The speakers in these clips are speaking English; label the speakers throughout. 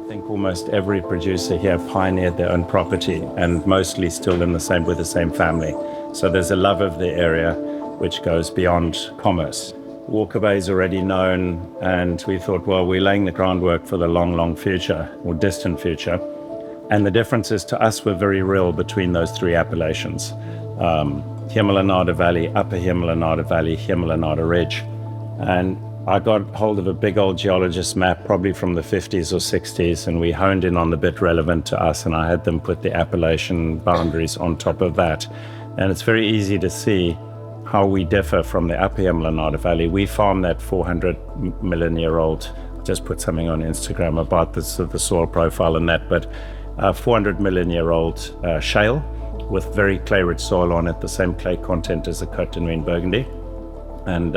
Speaker 1: think almost every producer here pioneered their own property, and mostly still with the same family. So there's a love of the area which goes beyond commerce. Walker Bay is already known, and we thought, well, we're laying the groundwork for the long future, or distant future. And the differences to us were very real between those three appellations. Hemel-en-Aarde Valley, Upper Hemel-en-Aarde Valley, Hemel-en-Aarde Ridge. And I got hold of a big old geologist map, probably from the 50s or 60s, and we honed in on the bit relevant to us, and I had them put the appellation boundaries on top of that. And it's very easy to see how we differ from the Upper Hemel-en-Aarde Valley. We farm that 400 million year old, just put something on Instagram about this, the soil profile and that, but 400 million year old shale with very clay-rich soil on it, the same clay content as the Côte de Nuit in Burgundy. And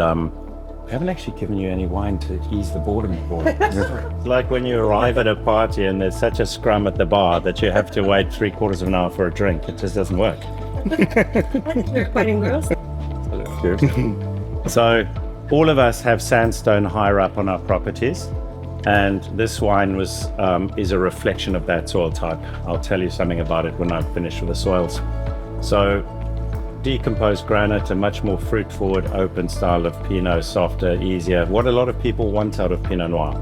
Speaker 1: we haven't actually given you any wine to ease the boredom for. It's like when you arrive at a party and there's such a scrum at the bar that you have to wait 3/4 of an hour for a drink. It just doesn't work.
Speaker 2: You're quite engrossed.
Speaker 1: So all of us have sandstone higher up on our properties, and this wine is a reflection of that soil type. I'll tell you something about it when I finish with the soils. So decomposed granite, a much more fruit-forward, open style of Pinot, softer, easier, what a lot of people want out of Pinot Noir.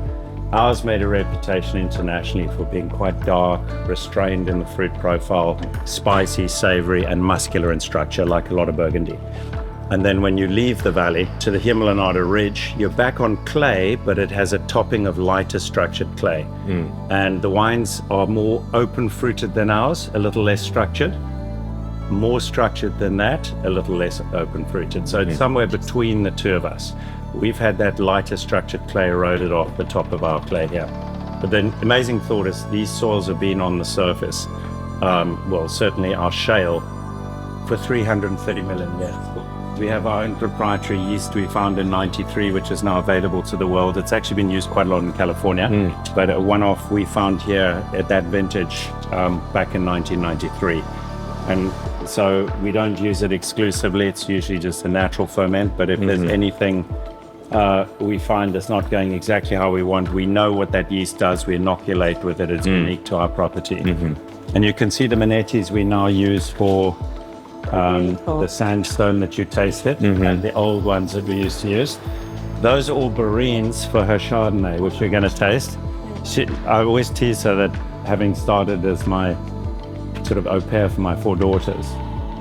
Speaker 1: Ours made a reputation internationally for being quite dark, restrained in the fruit profile, spicy, savory, and muscular in structure, like a lot of Burgundy. And then when you leave the valley to the Hemel-en-Aarde Ridge, you're back on clay, but it has a topping of lighter structured clay. And the wines are more open-fruited than ours, a little less structured. More structured than that, a little less open-fruited. So it's somewhere between the two of us. We've had that lighter structured clay eroded off the top of our clay here. But the amazing thought is these soils have been on the surface, well, certainly our shale, for 330 million years. We have our own proprietary yeast we found in '93, which is now available to the world. It's actually been used quite a lot in California, but a one-off we found here at that vintage back in 1993. And so we don't use it exclusively. It's usually just a natural ferment, but if there's anything we find that's not going exactly how we want, we know what that yeast does. We inoculate with it. It's unique to our property. And you can see the Manettis we now use for the sandstone that you tasted, and the old ones that we used to use. Those are all Barines for her Chardonnay, which we're going to taste. I always tease her that, having started as my sort of au pair for my 4 daughters,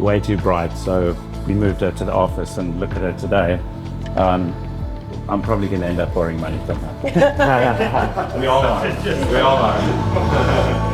Speaker 1: way too bright, so we moved her to the office, and look at her today. I'm probably going to end up borrowing money from her. We all are. We all are.